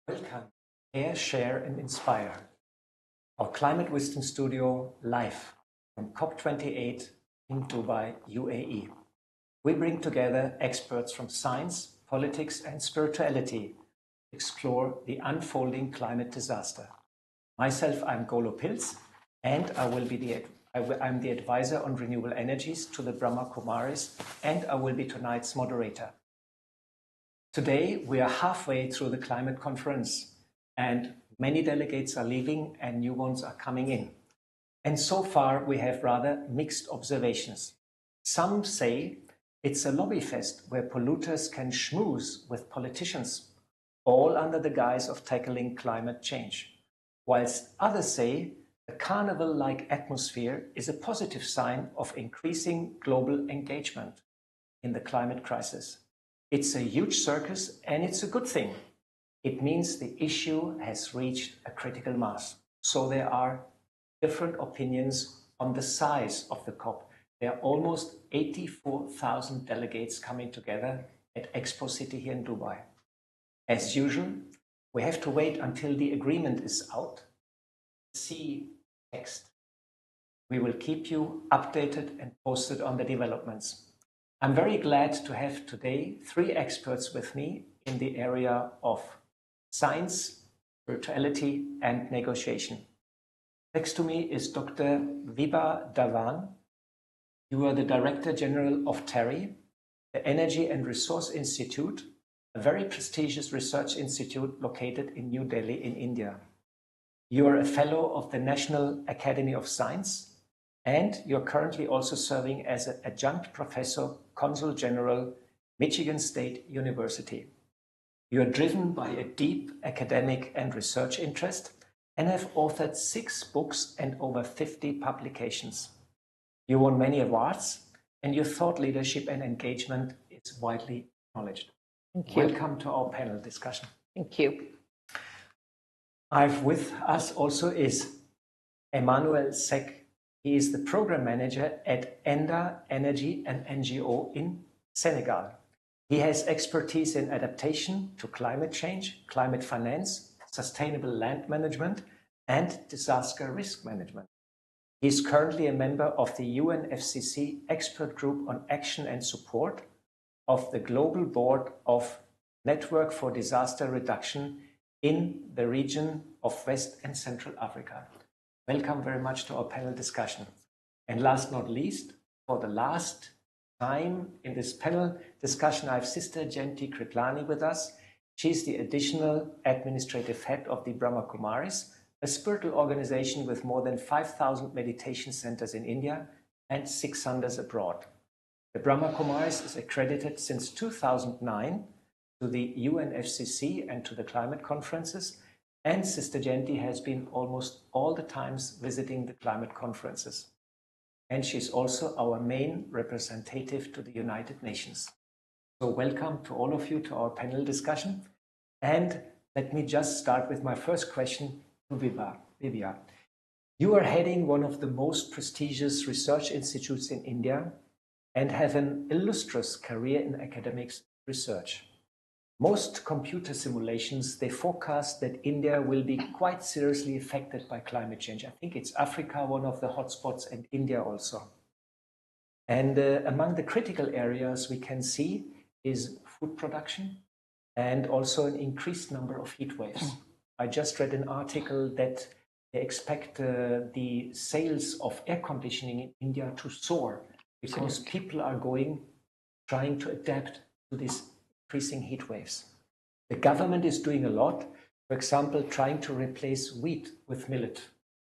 Welcome, Care, Share and Inspire, our Climate Wisdom Studio live from COP28 in Dubai, UAE. We bring together experts from science, politics and spirituality to explore the unfolding climate disaster. Myself, I'm Golo Pils, and I'm the advisor on renewable energies to the Brahma Kumaris, and I will be tonight's moderator. Today, we are halfway through the climate conference, and many delegates are leaving and new ones are coming in. And so far, we have rather mixed observations. Some say it's a lobby fest where polluters can schmooze with politicians, all under the guise of tackling climate change, whilst others say a carnival-like atmosphere is a positive sign of increasing global engagement in the climate crisis. It's a huge circus and it's a good thing. It means the issue has reached a critical mass. So there are different opinions on the size of the COP. There are almost 84,000 delegates coming together at Expo City here in Dubai. As usual, we have to wait until the agreement is out. See text. We will keep you updated and posted on the developments. I'm very glad to have today 3 experts with me in the area of science, spirituality, and negotiation. Next to me is Dr. Vibha Dhawan. You are the Director General of TERI, the Energy and Resource Institute, a very prestigious research institute located in New Delhi in India. You are a Fellow of the National Academy of Science, and you're currently also serving as an Adjunct Professor, Consul General, Michigan State University. You are driven by a deep academic and research interest and have authored 6 books and over 50 publications. You won many awards, and your thought leadership and engagement is widely acknowledged. Thank you. Welcome to our panel discussion. Thank you. I've with us also is Emmanuel. He is the program manager at ENDA Energy and NGO in Senegal. He has expertise in adaptation to climate change, climate finance, sustainable land management, and disaster risk management. He is currently a member of the UNFCCC Expert Group on Action and Support of the Global Board of Network for Disaster Reduction in the region of West and Central Africa. Welcome very much to our panel discussion. And last not least, for the last time in this panel discussion, I have Sister Jenty with us. She's the additional administrative head of the Brahma Kumaris, a spiritual organization with more than 5,000 meditation centers in India and 600 abroad. The Brahma Kumaris is accredited since 2009 to the UNFCCC and to the climate conferences, and Sister Jenty has been almost all the times visiting the climate conferences. And she's also our main representative to the United Nations. So welcome to all of you to our panel discussion. And let me just start with my first question to Vibha. You are heading one of the most prestigious research institutes in India and have an illustrious career in academics research. Most computer simulations, they forecast that India will be quite seriously affected by climate change. I think it's Africa, one of the hotspots, and India also. And among the critical areas we can see is food production and also an increased number of heat waves. I just read an article that they expect the sales of air conditioning in India to soar because people are trying to adapt to these increasing heat waves. The government is doing a lot, for example, trying to replace wheat with millet.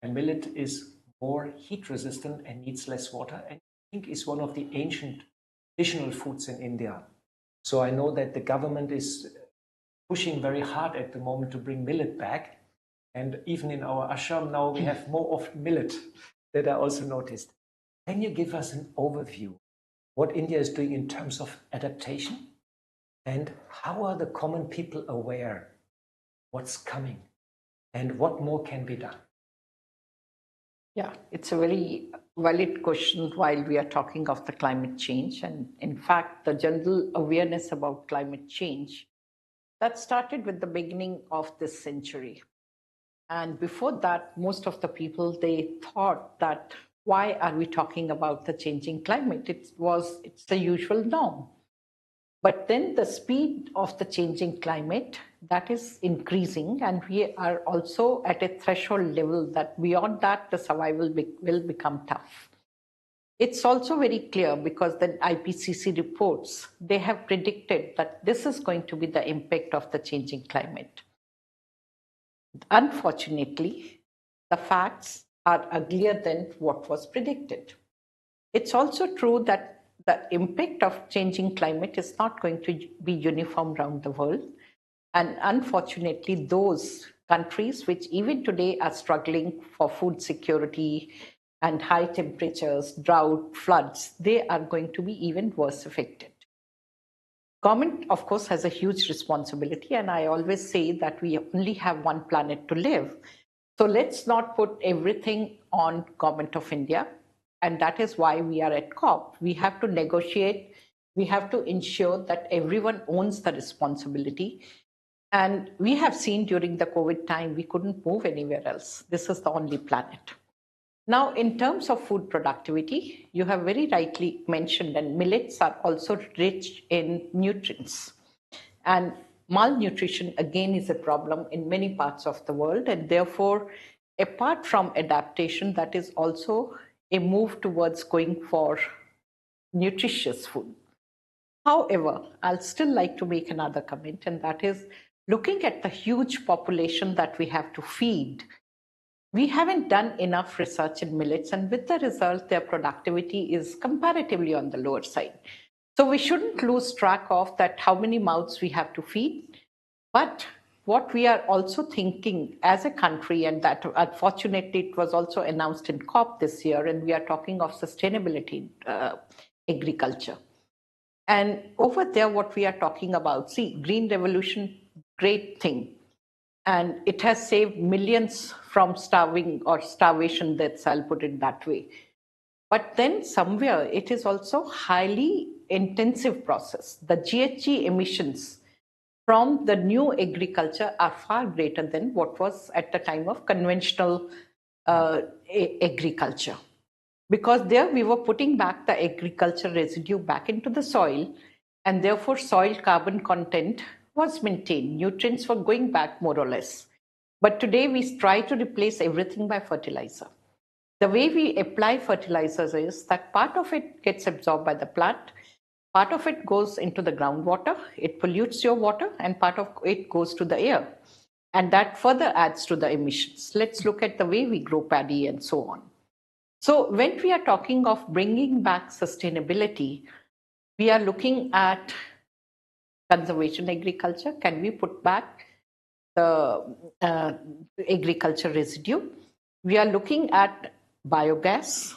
And millet is more heat resistant and needs less water, and I think is one of the ancient traditional foods in India. So I know that the government is pushing very hard at the moment to bring millet back. And even in our ashram now we have more of millet that I also noticed. Can you give us an overview what India is doing in terms of adaptation? And how are the common people aware what's coming and what more can be done? Yeah, it's a very valid question while we are talking of the climate change. And in fact, the general awareness about climate change that started with the beginning of this century. And before that, most of the people, they thought that why are we talking about the changing climate? It's the usual norm. But then the speed of the changing climate, that is increasing, and we are also at a threshold level that beyond that, the survival will become tough. It's also very clear because the IPCC reports, they have predicted that this is going to be the impact of the changing climate. Unfortunately, the facts are uglier than what was predicted. It's also true that the impact of changing climate is not going to be uniform around the world. And unfortunately, those countries which even today are struggling for food security and high temperatures, drought, floods, they are going to be even worse affected. Government, of course, has a huge responsibility, and I always say that we only have one planet to live. So let's not put everything on Government of India, and that is why we are at COP. We have to negotiate, we have to ensure that everyone owns the responsibility. And we have seen during the COVID time, we couldn't move anywhere else. This is the only planet. Now, in terms of food productivity, you have very rightly mentioned that millets are also rich in nutrients. And malnutrition, again, is a problem in many parts of the world. And therefore, apart from adaptation, that is also a move towards going for nutritious food. However, I'll still like to make another comment, and that is looking at the huge population that we have to feed. We haven't done enough research in millets, and with the result, their productivity is comparatively on the lower side. So we shouldn't lose track of that how many mouths we have to feed. But what we are also thinking as a country, and that unfortunately it was also announced in COP this year, and we are talking of sustainability agriculture. And over there, what we are talking about, see, Green Revolution, great thing. And it has saved millions from starving or starvation deaths, I'll put it that way. But then somewhere it is also highly intensive process. The GHG emissions from the new agriculture are far greater than what was at the time of conventional agriculture. Because there we were putting back the agriculture residue back into the soil, and therefore soil carbon content was maintained. Nutrients were going back more or less. But today we try to replace everything by fertilizer. The way we apply fertilizers is that part of it gets absorbed by the plant, part of it goes into the groundwater, it pollutes your water, and part of it goes to the air. And that further adds to the emissions. Let's look at the way we grow paddy and so on. So when we are talking of bringing back sustainability, we are looking at conservation agriculture. Can we put back the agriculture residue? We are looking at biogas,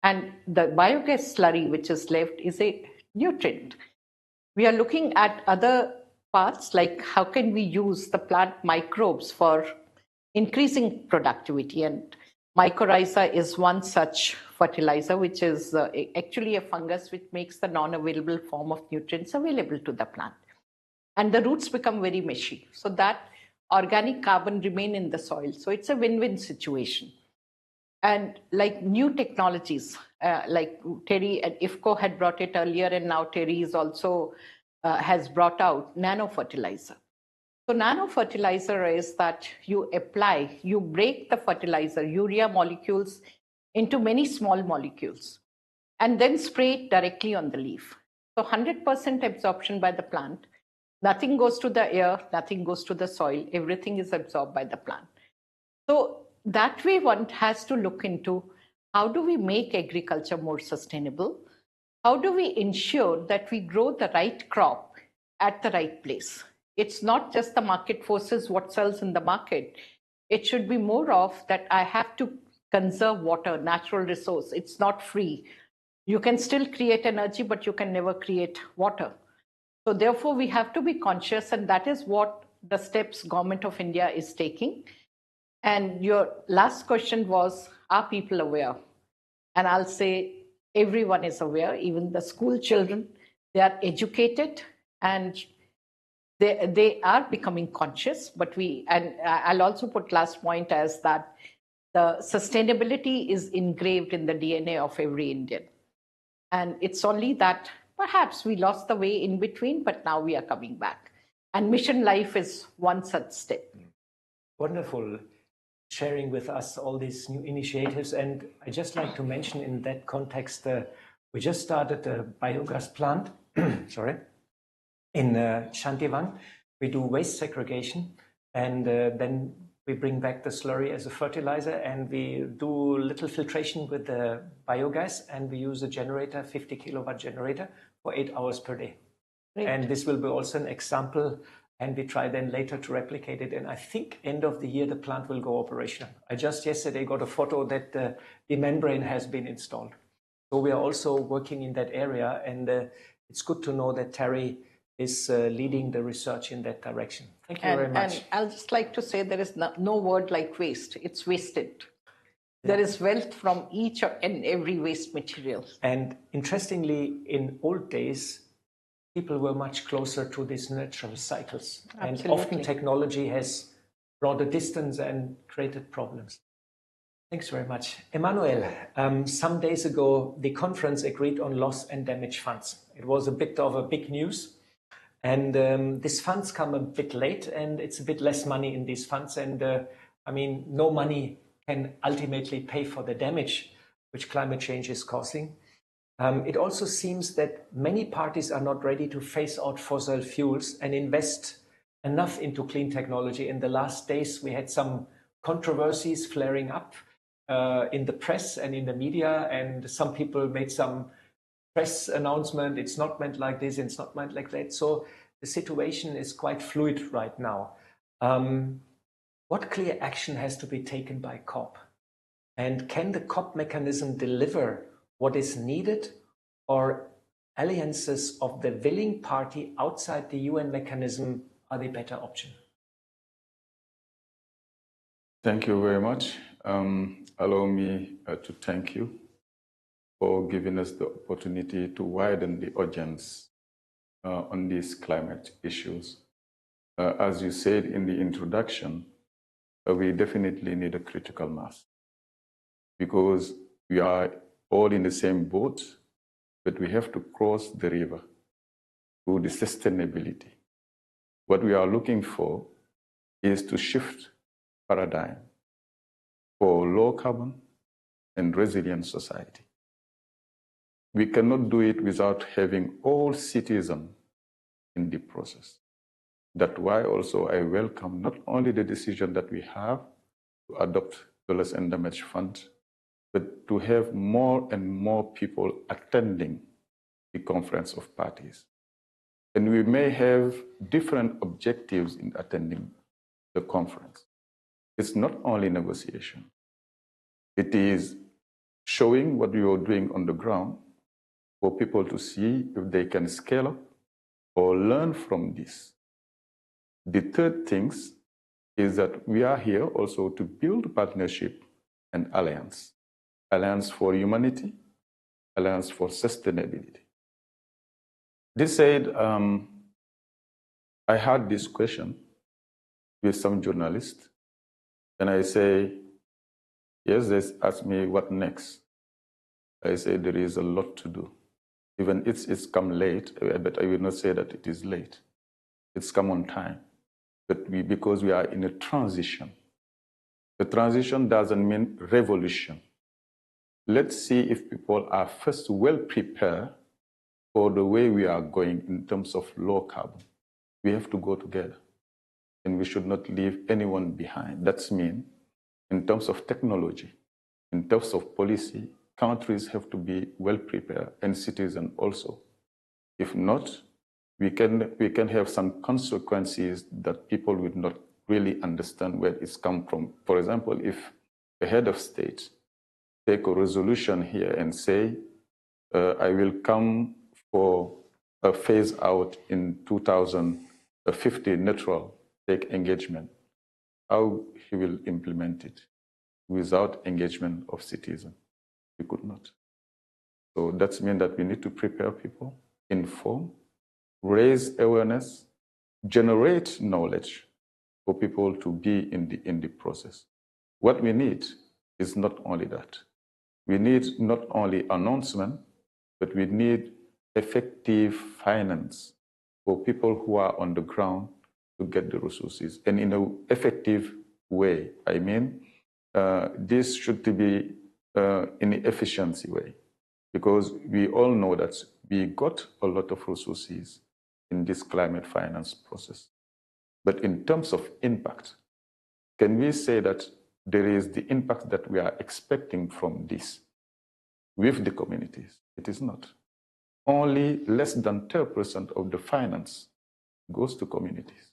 and the biogas slurry which is left is a nutrient. We are looking at other parts like how can we use the plant microbes for increasing productivity, and mycorrhiza is one such fertilizer, which is actually a fungus which makes the non-available form of nutrients available to the plant. And the roots become very meshy, so that organic carbon remain in the soil. So it's a win-win situation. And like new technologies, like Terry and IFCO had brought it earlier, and now Terry is also has brought out nano fertilizer. So nano fertilizer is that you apply, you break the fertilizer, urea molecules into many small molecules, and then spray it directly on the leaf. So 100% absorption by the plant. Nothing goes to the air, nothing goes to the soil, everything is absorbed by the plant. So that way one has to look into how do we make agriculture more sustainable? How do we ensure that we grow the right crop at the right place? It's not just the market forces what sells in the market. It should be more of that I have to conserve water, natural resource. It's not free. You can still create energy, but you can never create water. So therefore, we have to be conscious, and that is what the steps Government of India is taking. And your last question was, are people aware? And I'll say everyone is aware, even the school children, they are educated, and they are becoming conscious, but and I'll also put last point as that the sustainability is engraved in the DNA of every Indian. And it's only that perhaps we lost the way in between, but now we are coming back. And Mission Life is one such step. Wonderful sharing with us all these new initiatives. And I just like to mention in that context, we just started a biogas plant, sorry, in Shantivan. We do waste segregation, and then we bring back the slurry as a fertilizer, and we do little filtration with the biogas, and we use a generator, 50 kilowatt generator, for 8 hours per day. Great. And this will be also an example, and we try then later to replicate it. And I think end of the year, the plant will go operational. I just yesterday got a photo that the membrane has been installed. So we are also working in that area, and it's good to know that Terry is leading the research in that direction. Thank you very much. And I'll just like to say there is no word like waste. It's wasted. Yeah. There is wealth from each and every waste material. And interestingly, in old days, people were much closer to these natural cycles. Absolutely. And often technology has brought a distance and created problems. Thanks very much. Emmanuel, some days ago, the conference agreed on loss and damage funds. It was a bit of a big news. And these funds come a bit late, and it's a bit less money in these funds. And I mean, no money can ultimately pay for the damage which climate change is causing. It also seems that many parties are not ready to phase out fossil fuels and invest enough into clean technology. In the last days, we had some controversies flaring up in the press and in the media, and some people made some press announcement, it's not meant like this, it's not meant like that. So the situation is quite fluid right now. What clear action has to be taken by COP? And can the COP mechanism deliver what is needed, or alliances of the willing party outside the UN mechanism are the better option? Thank you very much. Allow me to thank you for giving us the opportunity to widen the audience on these climate issues. As you said in the introduction, we definitely need a critical mass, because we are all in the same boat, but we have to cross the river to the sustainability. What we are looking for is to shift paradigm for low carbon and resilient society. We cannot do it without having all citizens in the process. That's why also I welcome not only the decision that we have to adopt the loss and damage fund, but to have more and more people attending the conference of parties. And we may have different objectives in attending the conference. It's not only negotiation. It is showing what we are doing on the ground for people to see if they can scale up or learn from this. The third thing is that we are here also to build partnership and alliance. Alliance for humanity, alliance for sustainability. This said, I had this question with some journalists, and I say, yes, they ask me what next. I say there is a lot to do. Even it's come late, but I will not say that it is late. It's come on time. But because we are in a transition. The transition doesn't mean revolution. Let's see if people are first well prepared for the way we are going in terms of low carbon. We have to go together, and we should not leave anyone behind. That's mean in terms of technology, in terms of policy, countries have to be well prepared, and citizens also. If not, we can have some consequences that people would not really understand where it's come from. For example, if a head of state take a resolution here and say, I will come for a phase out in 2050 neutral take engagement, how he will implement it without engagement of citizens? We could not. So that means that we need to prepare people, inform, raise awareness, generate knowledge for people to be in the process. What we need is not only that. We need not only announcement, but we need effective finance for people who are on the ground to get the resources. And in an effective way, I mean, this should be in an efficiency way, because we all know that we got a lot of resources in this climate finance process. But in terms of impact, can we say that there is the impact that we are expecting from this with the communities? It is not. Only less than 10% of the finance goes to communities.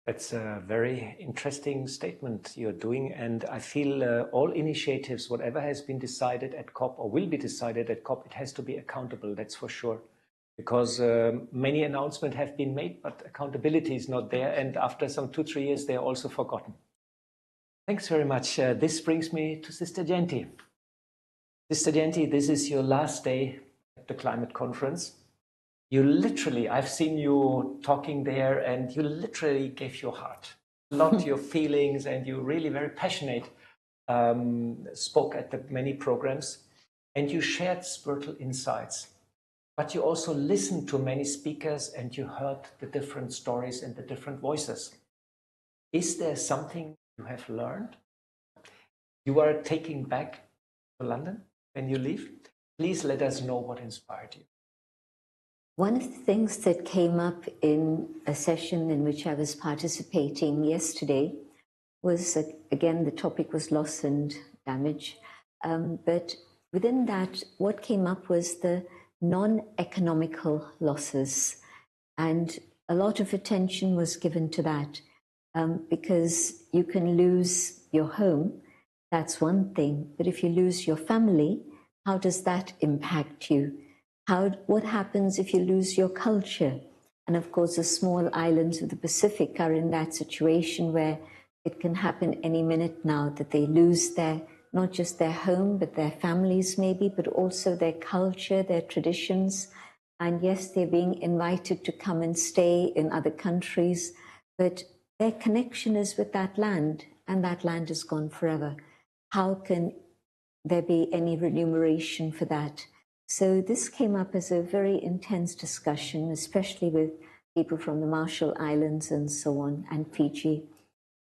That's a very interesting statement you're doing, and I feel all initiatives, whatever has been decided at COP or will be decided at COP, it has to be accountable, that's for sure. Because many announcements have been made, but accountability is not there, and after some 2-3 years, they are also forgotten. Thanks very much. This brings me to Sister Jenty. Sister Jenty, this is your last day at the climate conference. You literally, I've seen you talking there, and you literally gave your heart, not your feelings, and you really very passionate spoke at the many programs, and you shared spiritual insights. But you also listened to many speakers, and you heard the different stories and the different voices. Is there something you have learned you are taking back to London when you leave? Please let us know what inspired you. One of the things that came up in a session in which I was participating yesterday was, again, the topic was loss and damage. But within that, what came up was the non-economical losses. And a lot of attention was given to that because you can lose your home, that's one thing. But if you lose your family, how does that impact you? What happens if you lose your culture? And of course, the small islands of the Pacific are in that situation where it can happen any minute now that they lose not just their home, but their families maybe, but also their culture, their traditions. And yes, they're being invited to come and stay in other countries, but their connection is with that land, and that land is gone forever. How can there be any remuneration for that? So this came up as a very intense discussion, especially with people from the Marshall Islands and so on, and Fiji.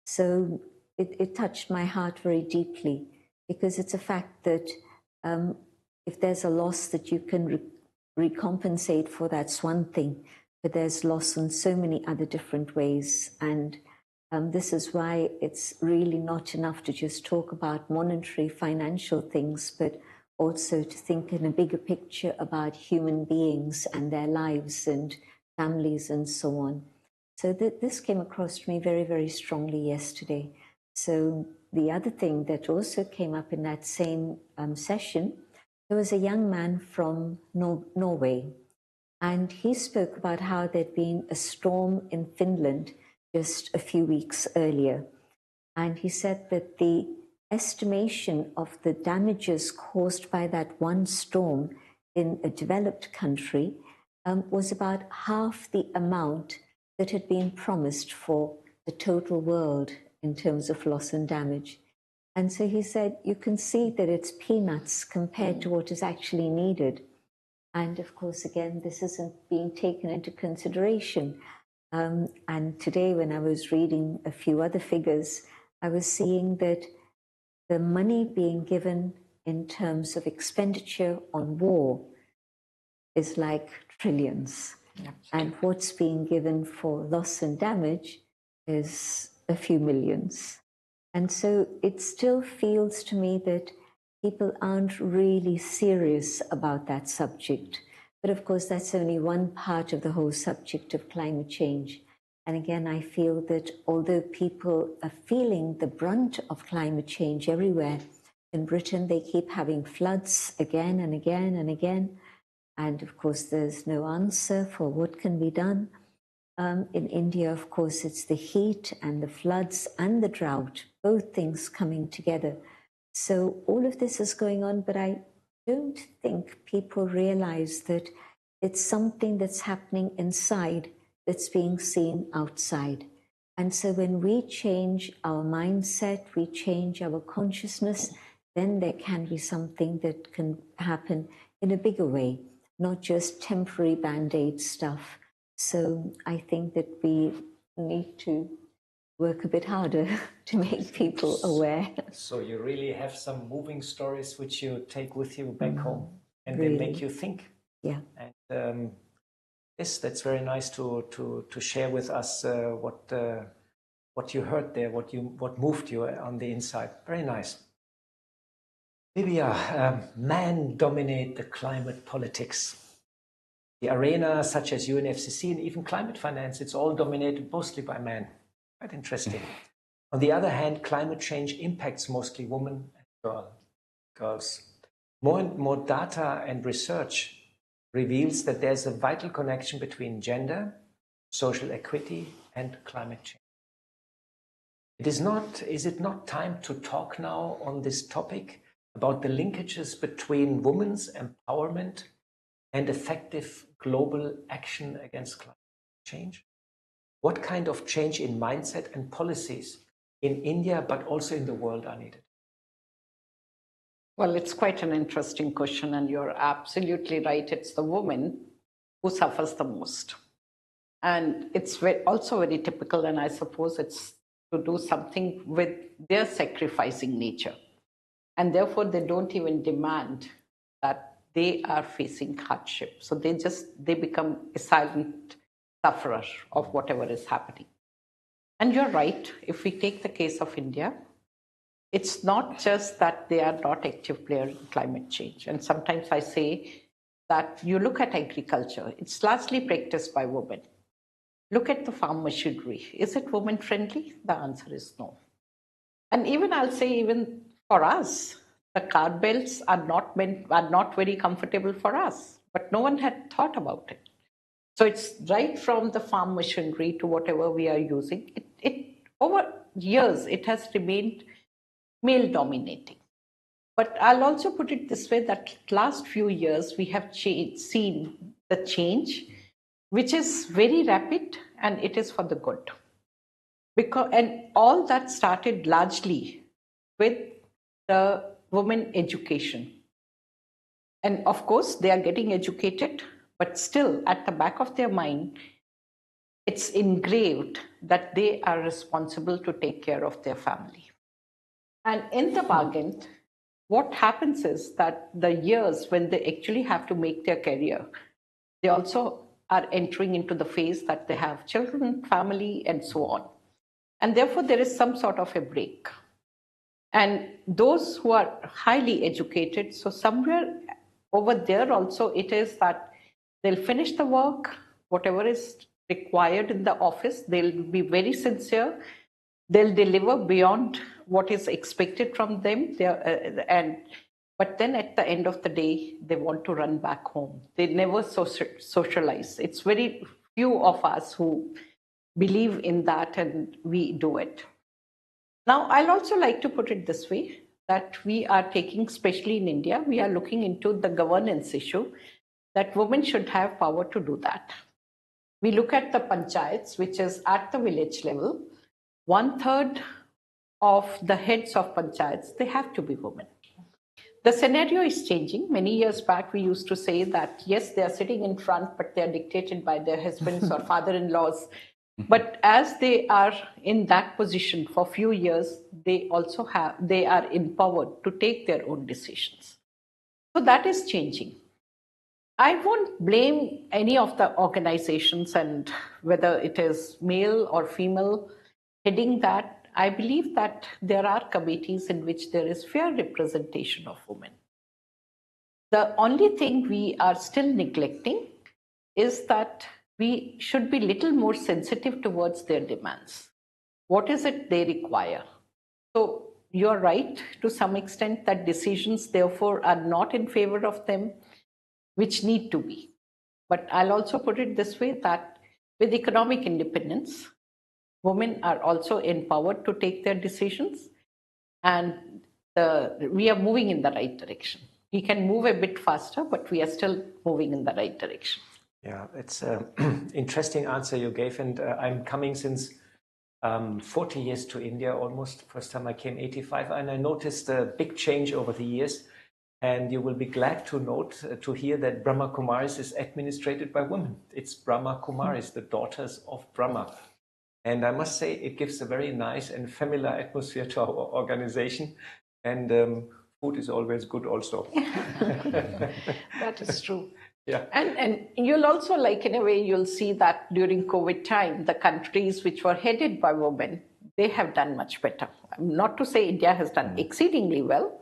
So it touched my heart very deeply, because it's a fact that if there's a loss that you can recompensate for, that's one thing, but there's loss in so many other different ways. And this is why it's really not enough to just talk about monetary, financial things, but also to think in a bigger picture about human beings and their lives and families and so on. So this came across to me very, very strongly yesterday. So the other thing that also came up in that same session, there was a young man from Norway, and he spoke about how there'd been a storm in Finland just a few weeks earlier. And he said that the estimation of the damages caused by that one storm in a developed country was about half the amount that had been promised for the total world in terms of loss and damage. And so he said, you can see that it's peanuts compared to what is actually needed. And of course, again, this isn't being taken into consideration. And today, when I was reading a few other figures, I was seeing that the money being given in terms of expenditure on war is like trillions. And what's being given for loss and damage is a few millions. And so it still feels to me that people aren't really serious about that subject. But of course, that's only one part of the whole subject of climate change. And again, I feel that although people are feeling the brunt of climate change everywhere, in Britain, they keep having floods again and again and again. And of course, there's no answer for what can be done. In India, of course, it's the heat and the floods and the drought, both things coming together. So all of this is going on, but I don't think people realize that it's something that's happening inside that's being seen outside. And so when we change our mindset, we change our consciousness, then there can be something that can happen in a bigger way, not just temporary Band-Aid stuff. So I think that we need to work a bit harder to make people aware. So you really have some moving stories which you take with you back home, and really. they make you think. Yeah. And yes, that's very nice to share with us what you heard there, what moved you on the inside. Very nice. Livia, men dominate the climate politics. The arena, such as UNFCCC and even climate finance, it's all dominated mostly by men. Quite interesting. On the other hand, climate change impacts mostly women and girls. More and more data and research reveals that there's a vital connection between gender, social equity, and climate change. Is it not time to talk now on this topic about the linkages between women's empowerment and effective global action against climate change? What kind of change in mindset and policies in India, but also in the world, are needed? Well, it's quite an interesting question, and you're absolutely right. It's the woman who suffers the most. And it's also very typical, and I suppose it's to do something with their sacrificing nature. And therefore, they don't even demand that they are facing hardship. So they become a silent sufferer of whatever is happening. And you're right, if we take the case of India, it's not just that they are not active players in climate change. And sometimes I say that you look at agriculture, it's largely practiced by women. Look at the farm machinery. Is it women friendly? The answer is no. And even I'll say, even for us, the car belts are not very comfortable for us, but no one had thought about it. So it's right from the farm machinery to whatever we are using. It over years, it has remained male dominating. But I'll also put it this way, that last few years, we have seen the change, which is very rapid, and it is for the good. And all that started largely with the women education. And of course, they are getting educated, but still at the back of their mind, it's engraved that they are responsible to take care of their family. And in the bargain, what happens is that the years when they actually have to make their career, they also are entering into the phase that they have children, family, and so on. And therefore, there is some sort of a break. And those who are highly educated, so somewhere over there also it is that they'll finish the work, whatever is required in the office, they'll be very sincere, they'll deliver beyond what is expected from them, but then at the end of the day, they want to run back home. They never socialize. It's very few of us who believe in that, and we do it. Now, I'll also like to put it this way, that we are taking, especially in India, we are looking into the governance issue, that women should have power to do that. We look at the panchayats, which is at the village level, 1/3 of the heads of panchayats, they have to be women. The scenario is changing. Many years back, we used to say that, yes, they are sitting in front, but they are dictated by their husbands or father-in-laws. But as they are in that position for a few years, they are empowered to take their own decisions. So that is changing. I won't blame any of the organizations, and whether it is male or female heading that. I believe that there are committees in which there is fair representation of women. The only thing we are still neglecting is that we should be little more sensitive towards their demands. What is it they require? So you're right to some extent that decisions therefore are not in favor of them, which need to be. But I'll also put it this way, that with economic independence, women are also empowered to take their decisions, and we are moving in the right direction. We can move a bit faster, but we are still moving in the right direction. Yeah, it's an interesting answer you gave. And I'm coming since 40 years to India almost. First time I came 85, and I noticed a big change over the years. And you will be glad to note, to hear that Brahma Kumaris is administrated by women. It's Brahma Kumaris, the daughters of Brahma. And I must say, it gives a very nice and familiar atmosphere to our organization. And food is always good also. That is true. Yeah. And you'll also, like, in a way, you'll see that during COVID time, the countries which were headed by women, they have done much better. Not to say India has done exceedingly well,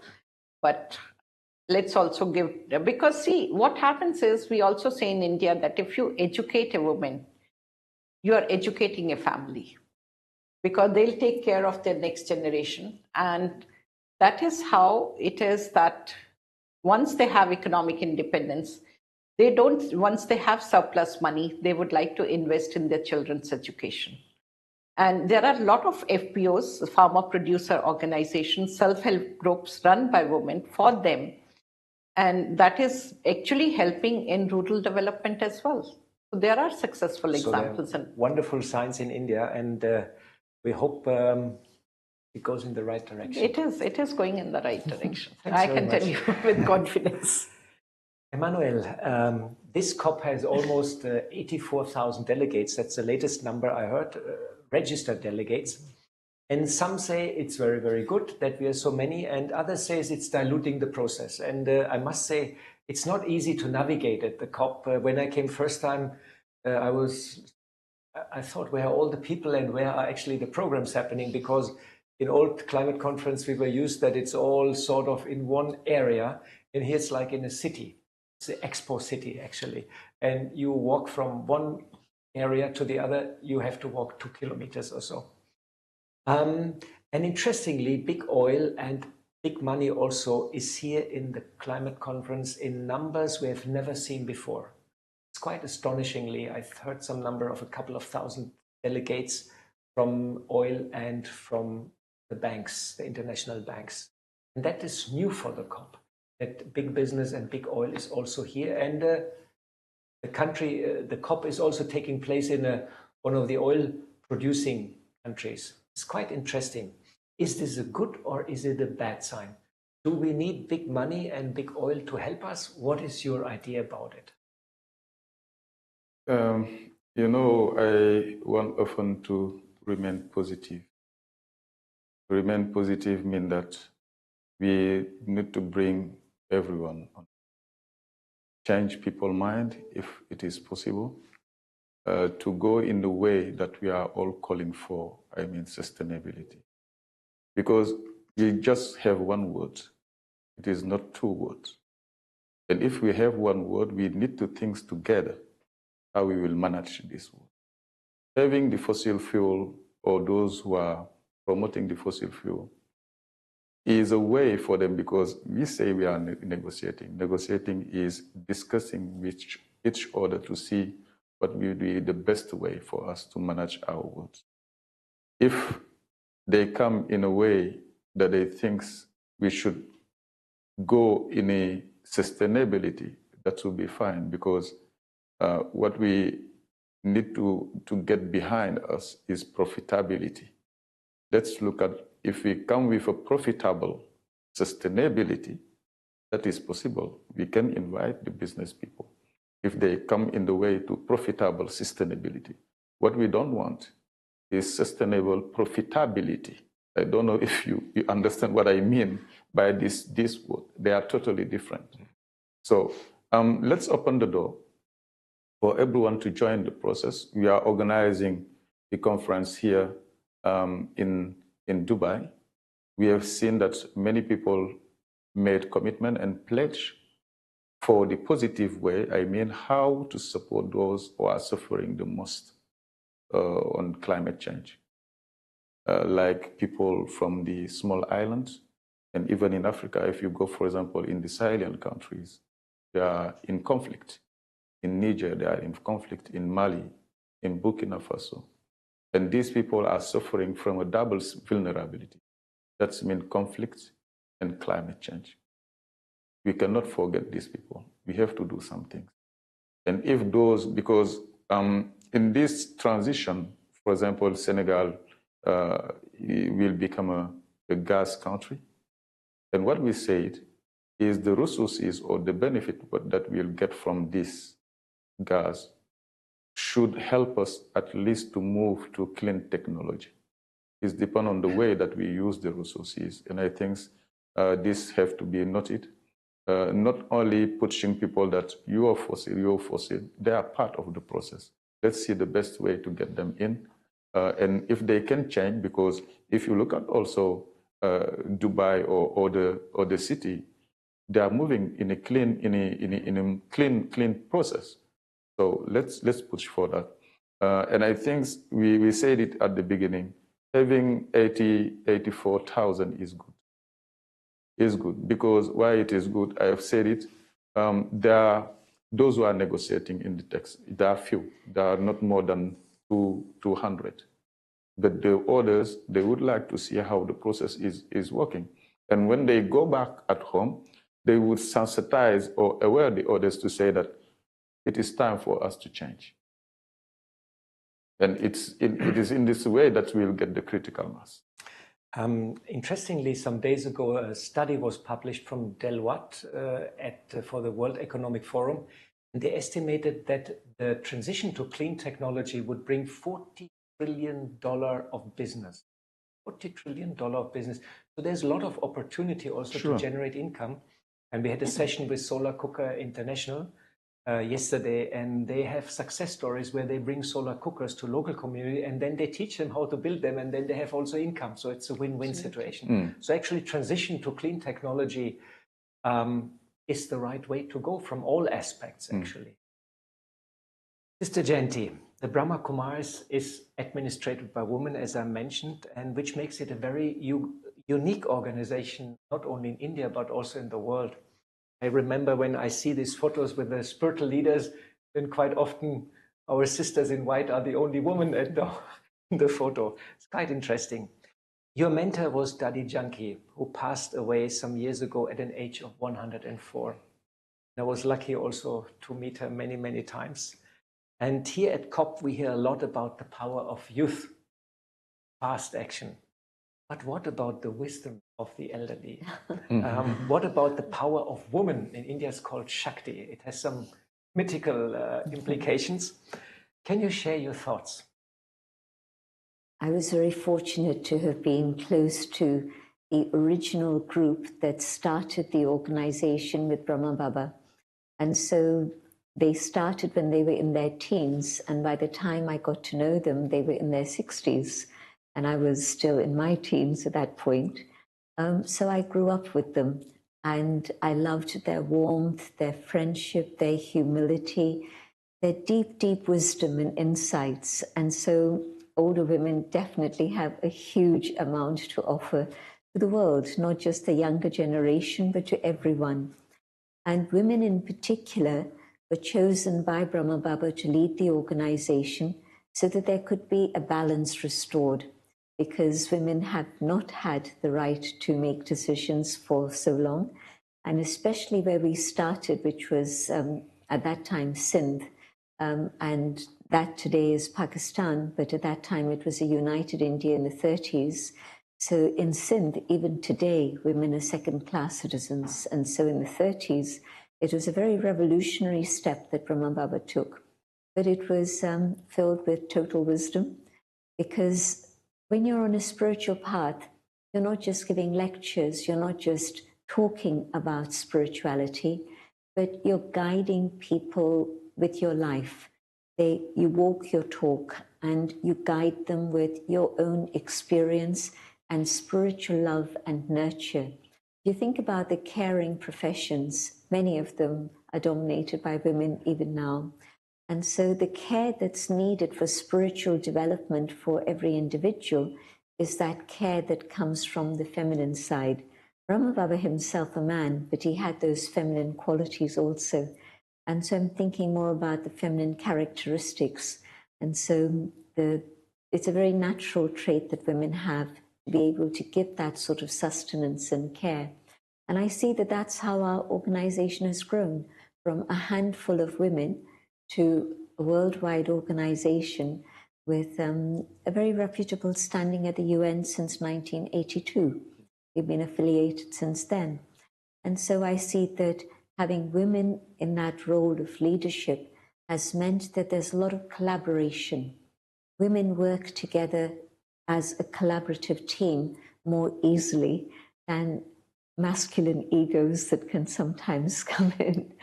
but let's also give, because see, what happens is we also say in India that if you educate a woman, you are educating a family, because they'll take care of their next generation. And that is how it is that once they have economic independence, they don't, once they have surplus money, they would like to invest in their children's education. And there are a lot of FPOs, farmer producer organizations, self-help groups run by women for them. And that is actually helping in rural development as well. So there are successful examples. And wonderful signs in India, and we hope it goes in the right direction. It is going in the right direction. I can tell you with confidence. Emmanuel, this COP has almost 84,000 delegates. That's the latest number I heard, registered delegates. And some say it's very, very good that we are so many, and others say it's diluting the process. And I must say, it's not easy to navigate at the COP. When I came first time, I thought, where are all the people and where are actually the programs happening? Because in old climate conference, we were used that it's all sort of in one area, and here it's like in a city. It's the expo city, actually. And you walk from one area to the other, you have to walk 2 kilometers or so. And interestingly, big oil and big money also is here in the climate conference in numbers we have never seen before. It's quite astonishingly, I've heard some number of a couple of thousand delegates from oil and from the banks, the international banks. And that is new for the COP, that big business and big oil is also here. And the COP is also taking place in one of the oil producing countries. It's quite interesting. Is this a good or is it a bad sign? Do we need big money and big oil to help us? What is your idea about it? You know, I want often to remain positive. To remain positive means that we need to bring everyone on. Change people's mind if it is possible, to go in the way that we are all calling for, I mean sustainability. Because we just have one word. It is not two words. And if we have one word, we need to think together how we will manage this word. Having the fossil fuel, or those who are promoting the fossil fuel, is a way for them, because we say we are negotiating. Negotiating is discussing with each other to see what will be the best way for us to manage our words. If they come in a way that they think we should go in a sustainability, that will be fine, because what we need to get behind us is profitability. Let's look at, if we come with a profitable sustainability, that is possible. We can invite the business people if they come in the way to profitable sustainability. What we don't want is sustainable profitability. I don't know if you understand what I mean by this word. They are totally different. So let's open the door for everyone to join the process. We are organizing the conference here in Dubai. We have seen that many people made commitment and pledge for the positive way, I mean how to support those who are suffering the most on climate change. Like people from the small islands, and even in Africa, if you go, for example, in the Sahelin countries, they are in conflict. In Niger, they are in conflict. In Mali, in Burkina Faso. And these people are suffering from a double vulnerability. That's mean conflict and climate change. We cannot forget these people. We have to do something. And if those, because in this transition, for example, Senegal will become a gas country. And what we said is the resources or the benefit that we'll get from this gas should help us at least to move to clean technology. It depends on the way that we use the resources. And I think this have to be noted. Not only pushing people that you are fossil, they are part of the process. Let's see the best way to get them in. And if they can change, because if you look at also Dubai or the city, they are moving in a clean process. So let's push for that. And I think we said it at the beginning, having 84,000 is good. Is good because why it is good, I have said it, there are those who are negotiating in the text. There are few, there are not more than 200. But the others, they would like to see how the process is working. And when they go back at home, they would sensitize or aware the others to say that it is time for us to change. And it is in this way that we'll get the critical mass. Interestingly, some days ago, a study was published from Deloitte for the World Economic Forum. And they estimated that the transition to clean technology would bring $40 trillion of business. $40 trillion of business. So there's a lot of opportunity also to generate income. And we had a session with Solar Cooker International yesterday, and they have success stories where they bring solar cookers to local community, and then they teach them how to build them, and then they have also income. So it's a win-win situation. So actually transition to clean technology is the right way to go from all aspects, actually. Sister Jenty, the Brahma Kumaris is administrated by women, as I mentioned, and which makes it a very unique organization, not only in India, but also in the world. I remember when I see these photos with the spiritual leaders, then quite often our sisters in white are the only women in the photo. It's quite interesting. Your mentor was Dadi Janki, who passed away some years ago at an age of 104. I was lucky also to meet her many, many times. And here at COP, we hear a lot about the power of youth, fast action. But what about the wisdom of the elderly? What about the power of women? In India, it's called Shakti. It has some mythical implications. Can you share your thoughts? I was very fortunate to have been close to the original group that started the organization with Brahma Baba. And so they started when they were in their teens. And by the time I got to know them, they were in their 60s. And I was still in my teens at that point. So I grew up with them. And I loved their warmth, their friendship, their humility, their deep, deep wisdom and insights. And so older women definitely have a huge amount to offer to the world, not just the younger generation, but to everyone. And women in particular were chosen by Brahma Baba to lead the organization so that there could be a balance restored, because women have not had the right to make decisions for so long. And especially where we started, which was at that time Sindh, and that today is Pakistan, but at that time it was a united India in the 30s. So in Sindh, even today, women are second-class citizens. And so in the 30s, it was a very revolutionary step that Brahma Baba took. But it was filled with total wisdom, because when you're on a spiritual path, you're not just giving lectures, you're not just talking about spirituality, but you're guiding people with your life. You walk your talk and you guide them with your own experience and spiritual love and nurture. You think about the caring professions, many of them are dominated by women even now. And so the care that's needed for spiritual development for every individual is that care that comes from the feminine side. Brahma Baba himself a man, but he had those feminine qualities also. And so I'm thinking more about the feminine characteristics. And so it's a very natural trait that women have, to be able to give that sort of sustenance and care. And I see that that's how our organization has grown, from a handful of women to a worldwide organization with a very reputable standing at the UN since 1982. We've been affiliated since then. And so I see that having women in that role of leadership has meant that there's a lot of collaboration. Women work together as a collaborative team more easily than masculine egos that can sometimes come in.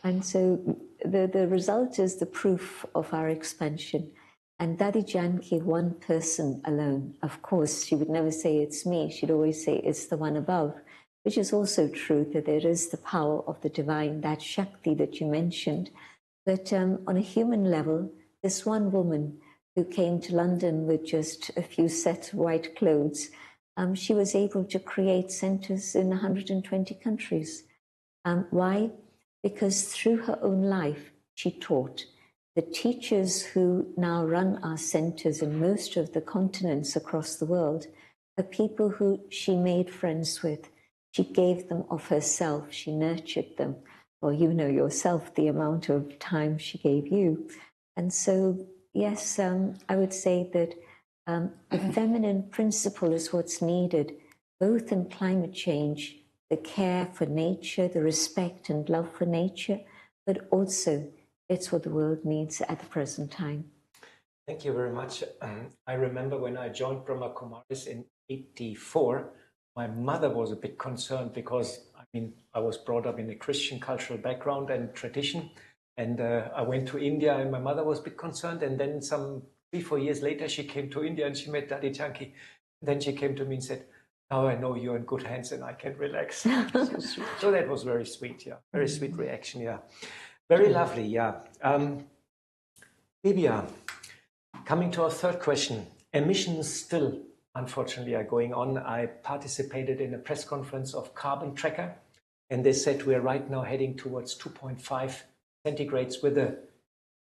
And so the result is the proof of our expansion. And Dadi Janki, one person alone, of course, she would never say it's me. She'd always say it's the one above, which is also true, that there is the power of the divine, that Shakti that you mentioned. But on a human level, this one woman who came to London with just a few sets of white clothes, she was able to create centers in 120 countries. Why? Because through her own life, she taught. The teachers who now run our centers in most of the continents across the world are people who she made friends with. She gave them of herself. She nurtured them. Well, you know yourself the amount of time she gave you. And so, yes, I would say that the feminine principle is what's needed, both in climate change, the care for nature, the respect and love for nature, but also it's what the world needs at the present time. Thank you very much. I remember when I joined Brahma Kumaris in '84, my mother was a bit concerned because, I mean, I was brought up in a Christian cultural background and tradition. And I went to India and my mother was a bit concerned. And then some 3-4 years later, she came to India and she met Dadi Janki. Then she came to me and said, now I know you're in good hands and I can relax. So that was very sweet, yeah. Very sweet reaction, yeah. Very lovely, yeah. Bibia, coming to our third question. Emissions still, unfortunately, are going on. I participated in a press conference of Carbon Tracker, and they said we're right now heading towards 2.5 centigrades with the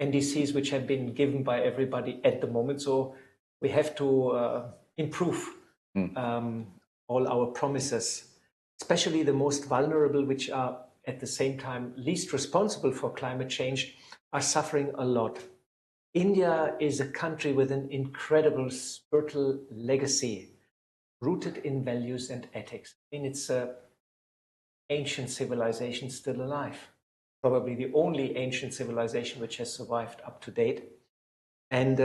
NDCs which have been given by everybody at the moment. So we have to improve all our promises, especially the most vulnerable, which are at the same time least responsible for climate change, are suffering a lot. India is a country with an incredible spiritual legacy, rooted in values and ethics. I mean, it's an ancient civilization still alive, probably the only ancient civilization which has survived up to date. And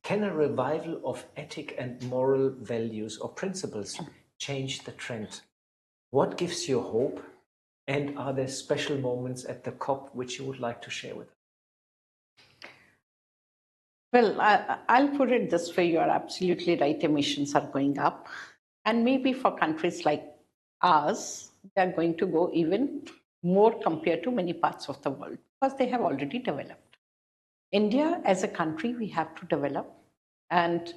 can a revival of ethic and moral values or principles change the trend? What gives you hope? And are there special moments at the COP which you would like to share with us? Well, I'll put it this way. You're absolutely right. Emissions are going up. And maybe for countries like ours, they're going to go even more compared to many parts of the world because they have already developed. India, as a country, we have to develop. And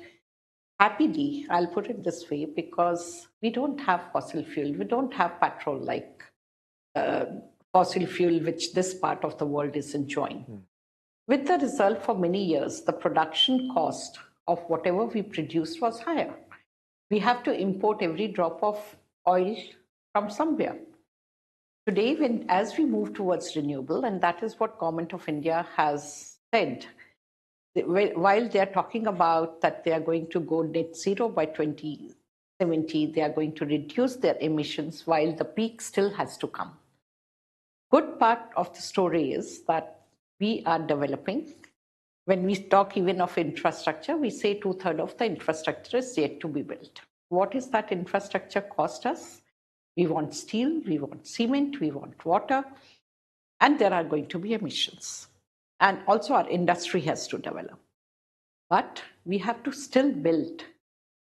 happily, I'll put it this way, because we don't have fossil fuel. We don't have petrol like fossil fuel, which this part of the world is enjoying. With the result, for many years, the production cost of whatever we produced was higher. We have to import every drop of oil from somewhere. Today, as we move towards renewable, and that is what Government of India has said, while they are talking about that they are going to go net zero by 2070, they are going to reduce their emissions while the peak still has to come. Good part of the story is that we are developing. When we talk even of infrastructure, we say 2/3 of the infrastructure is yet to be built. What is that infrastructure cost us? We want steel, we want cement, we want water, and there are going to be emissions. And also our industry has to develop. But we have to still build.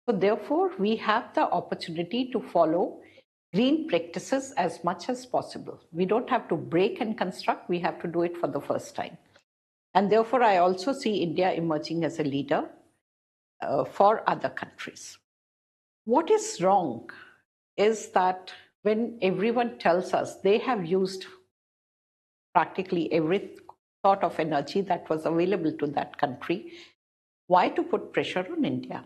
So therefore, we have the opportunity to follow green practices as much as possible. We don't have to break and construct, we have to do it for the first time. And therefore, I also see India emerging as a leader for other countries. What is wrong is that when everyone tells us they have used practically every sort of energy that was available to that country, why to put pressure on India?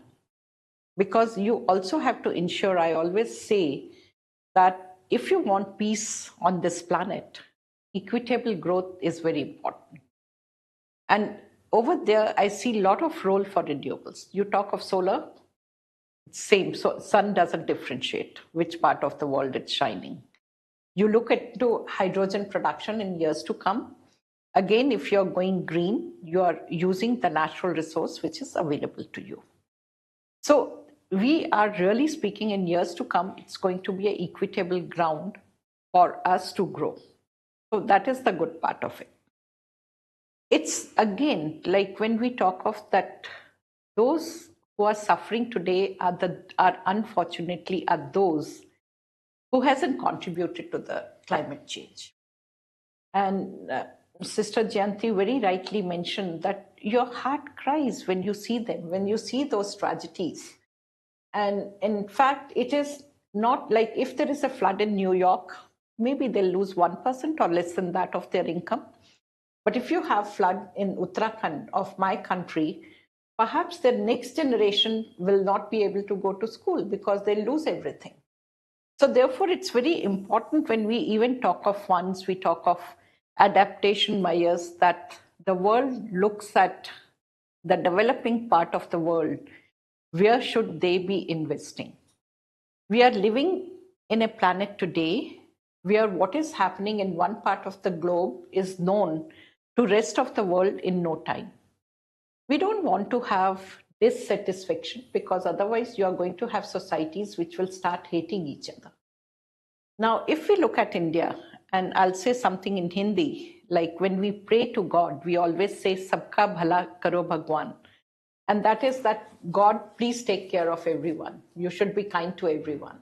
Because you also have to ensure, I always say, that if you want peace on this planet, equitable growth is very important. And over there, I see a lot of role for renewables. You talk of solar, same. So sun doesn't differentiate which part of the world it's shining. You look at to hydrogen production in years to come. Again, if you're going green, you are using the natural resource which is available to you. So we are really speaking in years to come, it's going to be an equitable ground for us to grow. So that is the good part of it. It's again, like when we talk of that, those who are suffering today are unfortunately are those who hasn't contributed to the climate change. And Sister Jenty very rightly mentioned that your heart cries when you see them, when you see those tragedies. And in fact, it is not like if there is a flood in New York, maybe they'll lose 1% or less than that of their income. But if you have flood in Uttarakhand of my country, perhaps the next generation will not be able to go to school because they'll lose everything. So therefore, it's very important when we even talk of funds, we talk of adaptation measures, that the world looks at the developing part of the world. Where should they be investing? We are living in a planet today where what is happening in one part of the globe is known to rest of the world in no time. We don't want to have dissatisfaction because otherwise you are going to have societies which will start hating each other. Now, if we look at India, and I'll say something in Hindi, like when we pray to God, we always say, Sabka bhala karo Bhagwan. And that is that God, please take care of everyone. You should be kind to everyone.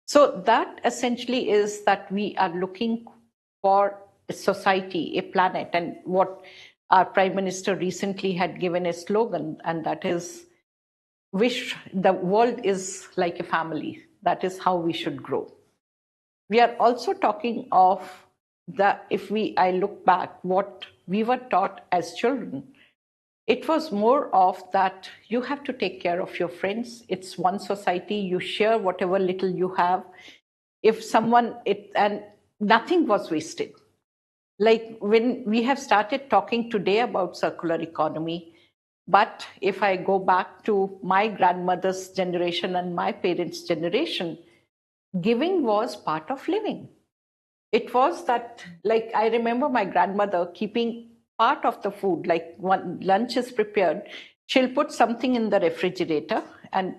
So that essentially is that we are looking for a society, a planet, and what our Prime Minister recently had given a slogan, and that is, wish the world is like a family. That is how we should grow. We are also talking of I look back, what we were taught as children, it was more of that you have to take care of your friends. It's one society, you share whatever little you have. If someone, and nothing was wasted. Like when we have started talking today about circular economy, but if I go back to my grandmother's generation and my parents' generation, giving was part of living. It was that, like, I remember my grandmother keeping part of the food, like when lunch is prepared, she'll put something in the refrigerator and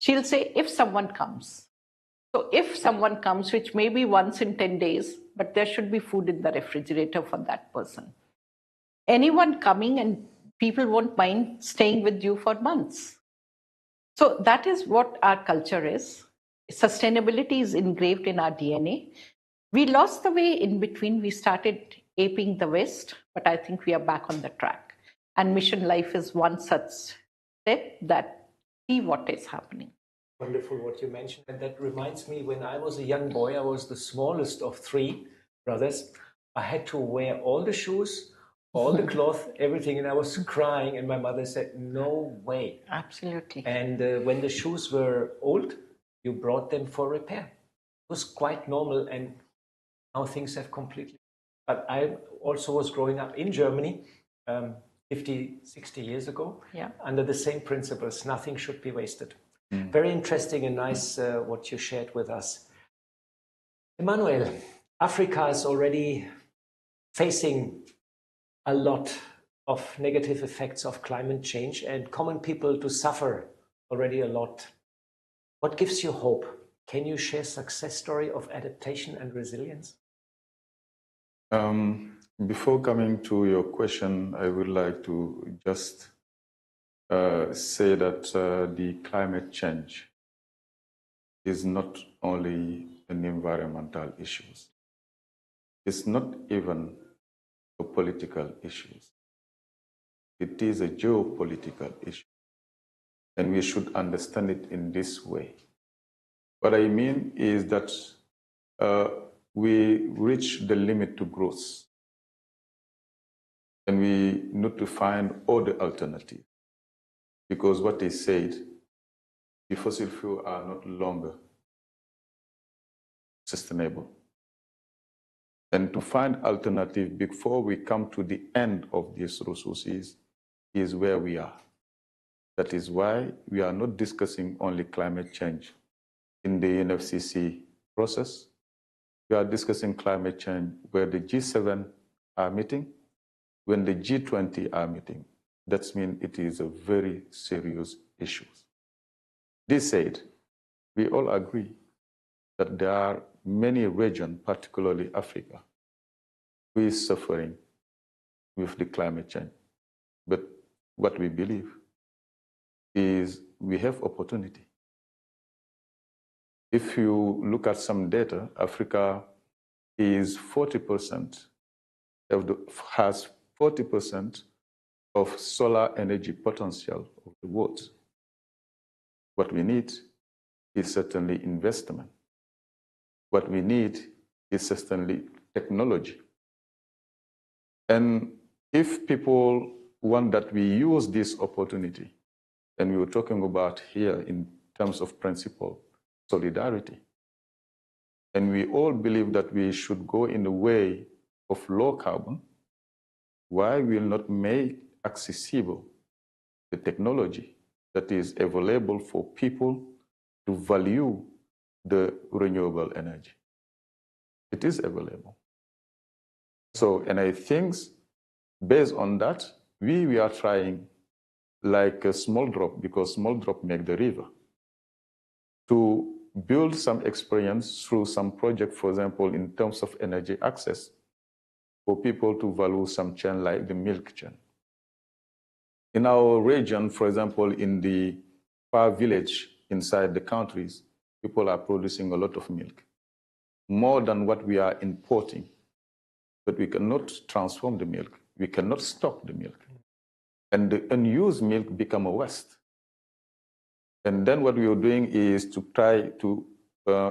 she'll say, if someone comes. So if someone comes, which may be once in 10 days, but there should be food in the refrigerator for that person. Anyone coming, and people won't mind staying with you for months. So that is what our culture is. Sustainability is engraved in our DNA. We lost the way in between. We started aping the West, but I think we are back on the track. And Mission Life is one such step that see what is happening. Wonderful what you mentioned. And that reminds me, when I was a young boy, I was the smallest of 3 brothers. I had to wear all the shoes, all the cloth, everything. And I was crying. And my mother said, no way. Absolutely. And when the shoes were old, you brought them for repair. It was quite normal. And now things have completely. But I also was growing up in Germany 50, 60 years ago, under the same principles. Nothing should be wasted. Very interesting and nice what you shared with us. Emmanuel, Africa is already facing a lot of negative effects of climate change and common people to suffer already a lot. What gives you hope? Can you share success story of adaptation and resilience? Before coming to your question, I would like to just say that the climate change is not only an environmental issue. It's not even a political issue. It is a geopolitical issue. And we should understand it in this way. What I mean is that we reach the limit to growth. And we need to find other alternatives. Because what they said, the fossil fuels are not longer sustainable. And to find alternative before we come to the end of these resources is where we are. That is why we are not discussing only climate change in the UNFCCC process. We are discussing climate change where the G7 are meeting, when the G20 are meeting. That means it is a very serious issue. This said, we all agree that there are many regions, particularly Africa, who is suffering with the climate change. But what we believe is we have opportunity. If you look at some data, Africa is 40% has 40% of solar energy potential of the world. What we need is certainly investment. What we need is certainly technology. And if people want that we use this opportunity, and we were talking about here in terms of principle, solidarity, and we all believe that we should go in the way of low carbon, why will not make accessible the technology that is available for people to value the renewable energy? It is available. So, and I think based on that, we are trying like a small drop, because small drop make the river, to build some experience through some project, for example, in terms of energy access, for people to value some chain like the milk chain. In our region, for example, in the far village inside the countries, people are producing a lot of milk, more than what we are importing. But we cannot transform the milk. We cannot stock the milk. And the unused milk become a waste. And then what we are doing is to try to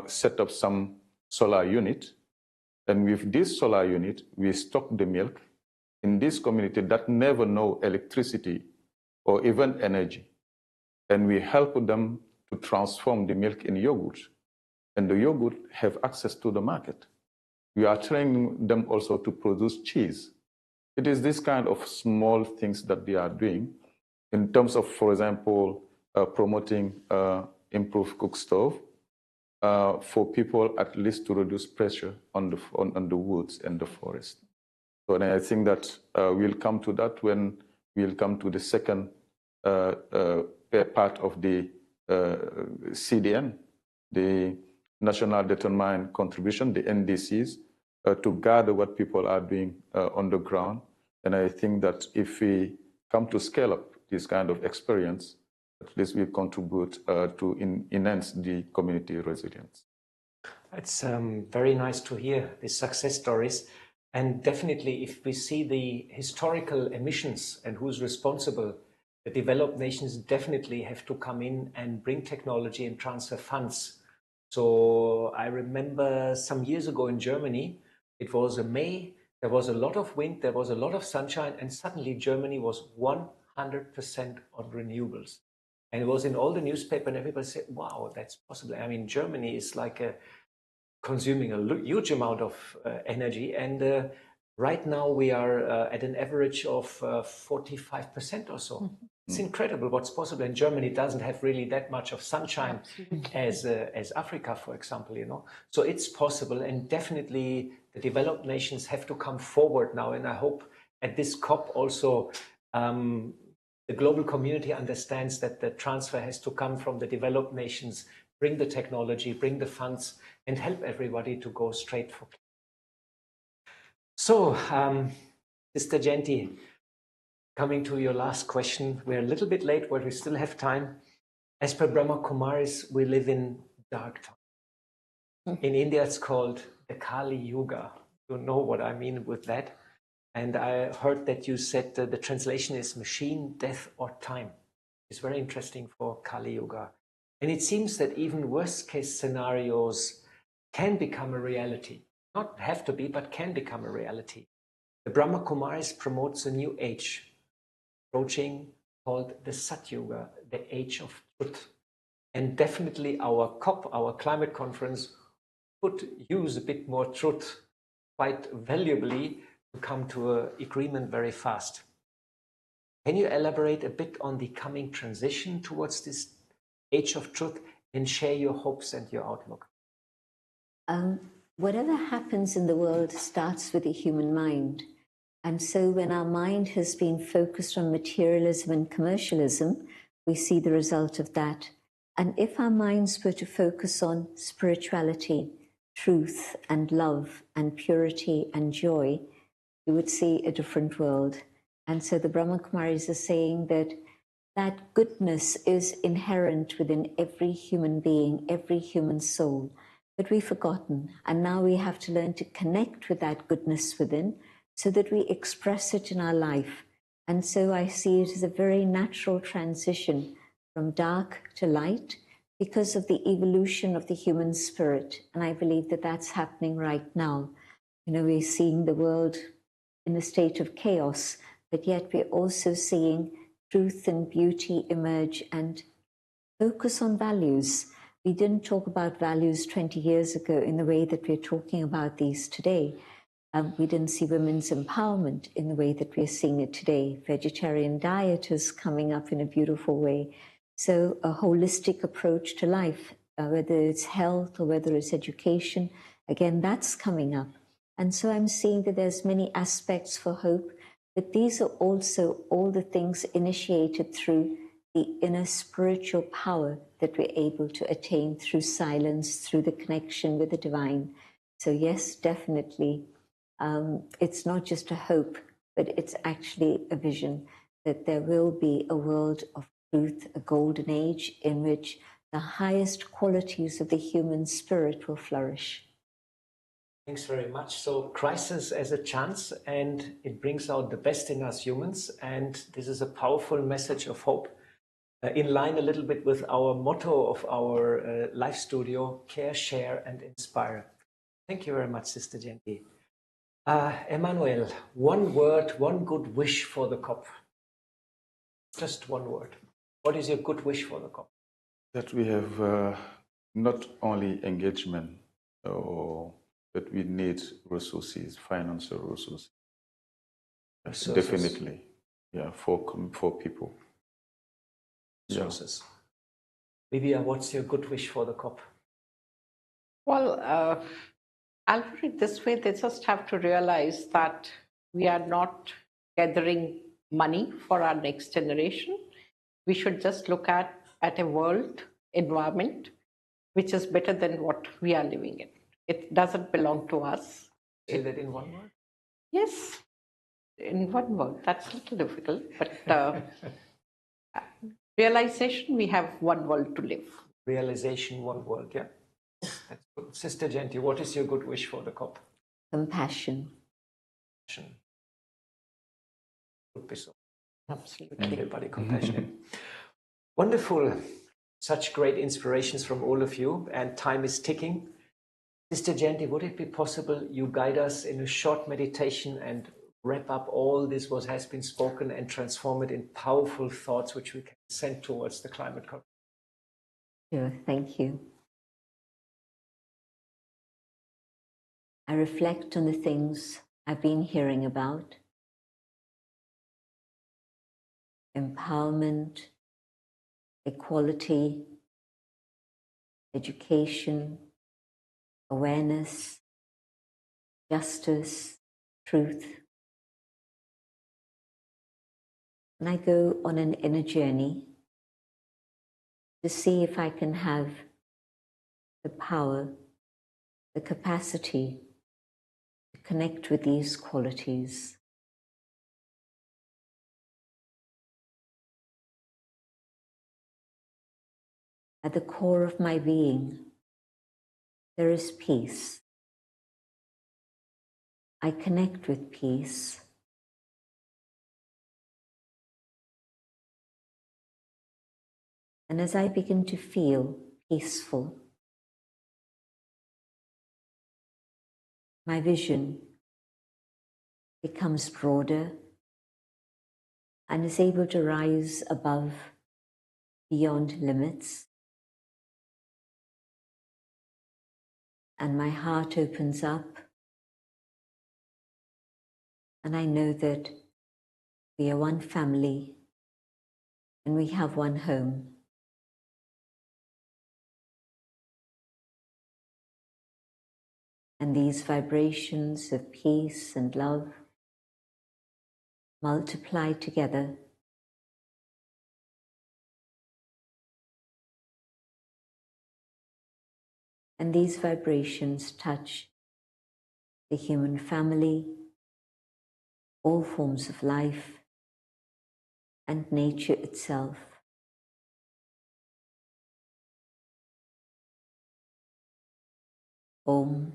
set up some solar unit. And with this solar unit, we stock the milk in this community that never know electricity or even energy. And we help them to transform the milk in yogurt. And the yogurt have access to the market. We are training them also to produce cheese. It is this kind of small things that they are doing in terms of, for example, promoting improved cook stove for people at least to reduce pressure on the woods and the forest. So and I think that we'll come to that when we'll come to the second part of the CDN, the National Determined Contribution, the NDCs, to gather what people are doing on the ground. And I think that if we come to scale up this kind of experience, at least we contribute to enhance the community resilience. It's very nice to hear these success stories. And definitely, if we see the historical emissions and who's responsible, the developed nations definitely have to come in and bring technology and transfer funds. So I remember some years ago in Germany, it was a May, there was a lot of wind, there was a lot of sunshine, and suddenly Germany was 100% on renewables. And it was in all the newspaper, and everybody said, wow, that's possible. I mean, Germany is like consuming a huge amount of energy. And right now we are at an average of 45% or so. Mm-hmm. It's incredible what's possible. And Germany doesn't have really that much of sunshine as Africa, for example, you know. So it's possible, and definitely the developed nations have to come forward now. And I hope at this COP also the global community understands that the transfer has to come from the developed nations, bring the technology, bring the funds, and help everybody to go straight for. So, Sister Jenty, coming to your last question, we're a little bit late, but we still have time. As per Brahma Kumaris, we live in dark time. In India, it's called the Kali Yuga. You know what I mean with that. And I heard that you said the translation is machine, death, or time. It's very interesting for Kali Yuga. And it seems that even worst case scenarios can become a reality. Not have to be, but can become a reality. The Brahma Kumaris promotes a new age approaching called the Satyuga, the age of truth. And definitely our COP, our climate conference, could use a bit more truth quite valuably to come to an agreement very fast. Can you elaborate a bit on the coming transition towards this age of truth and share your hopes and your outlook? Whatever happens in the world starts with the human mind. And so when our mind has been focused on materialism and commercialism, we see the result of that. And if our minds were to focus on spirituality, truth and love and purity and joy, we would see a different world. And so the Brahma Kumaris are saying that that goodness is inherent within every human being, every human soul, but we've forgotten. And now we have to learn to connect with that goodness within so that we express it in our life. And so I see it as a very natural transition from dark to light because of the evolution of the human spirit. And I believe that that's happening right now. You know, we're seeing the world in a state of chaos, but yet we're also seeing truth and beauty emerge and focus on values. We didn't talk about values 20 years ago in the way that we're talking about these today. We didn't see women's empowerment in the way that we're seeing it today. Vegetarian diet is coming up in a beautiful way. So a holistic approach to life, whether it's health or whether it's education, again, that's coming up. And so I'm seeing that there's many aspects for hope, but these are also all the things initiated through the inner spiritual power that we're able to attain through silence, through the connection with the divine. So yes, definitely, it's not just a hope, but it's actually a vision that there will be a world of truth, a golden age in which the highest qualities of the human spirit will flourish. Thanks very much. So crisis as a chance, and it brings out the best in us humans. And this is a powerful message of hope, in line a little bit with our motto of our live studio: care, share, and inspire. Thank you very much, Sister Jenty. Emmanuel, one word, one good wish for the COP. Just one word. What is your good wish for the COP? That we have not only engagement, but we need resources, financial resources. Definitely, yeah, for people. Resources. Livia, what's your good wish for the COP? Well, I'll put it this way: they just have to realize that we are not gathering money for our next generation. We should just look at a world environment which is better than what we are living in. It doesn't belong to us. Say that in one word? Yes, in one word. That's a little difficult, but realization, we have one world to live. Realization, one world, yeah. That's good. Sister Jenty, what is your good wish for the COP? Compassion. Would be so. Absolutely. Everybody compassionate. Wonderful. Such great inspirations from all of you, and time is ticking. Sister Jenty, would it be possible you guide us in a short meditation and wrap up all this what has been spoken and transform it in powerful thoughts which we can send towards the climate conference? Sure, thank you. I reflect on the things I've been hearing about: empowerment, equality, education, awareness, justice, truth. And I go on an inner journey to see if I can have the power, the capacity to connect with these qualities. At the core of my being, there is peace. I connect with peace. And as I begin to feel peaceful, my vision becomes broader and is able to rise above, beyond limits. And my heart opens up And I know that we are one family and we have one home. And these vibrations of peace and love multiply together. And these vibrations touch the human family, all forms of life, and nature itself. Om.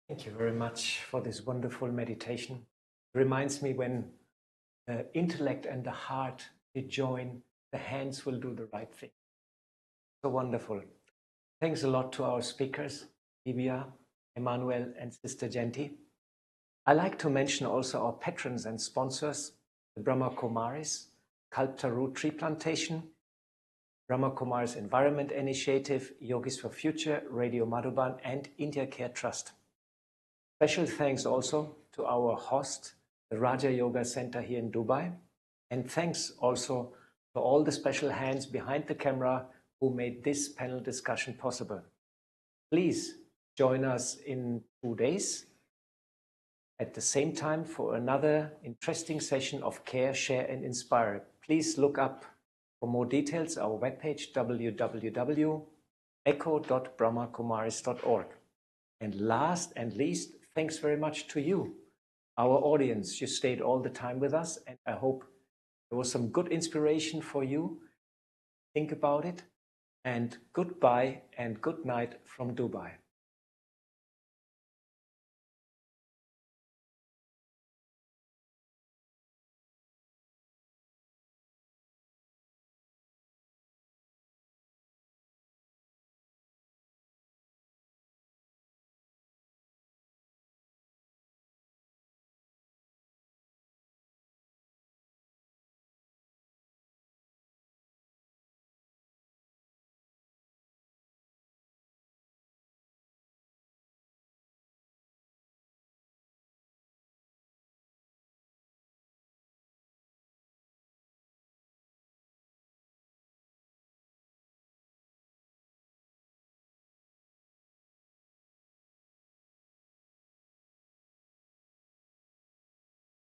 Thank you very much for this wonderful meditation. It reminds me when the intellect and the heart they join, the hands will do the right thing. So wonderful. Thanks a lot to our speakers, Divya, Emmanuel, and Sister Jenty. I like to mention also our patrons and sponsors, the Brahma Kumaris, Kalpta Root Tree Plantation, Brahma Kumaris Environment Initiative, Yogis for Future, Radio Madhuban, and India Care Trust. Special thanks also to our host, the Raja Yoga Center here in Dubai. And thanks also to all the special hands behind the camera who made this panel discussion possible. Please join us in 2 days at the same time for another interesting session of Care, Share and Inspire. Please look up for more details our webpage www.echo.brahmakumaris.org. And last and least, thanks very much to you, our audience. You stayed all the time with us, and I hope there was some good inspiration for you. Think about it, and goodbye and good night from Dubai.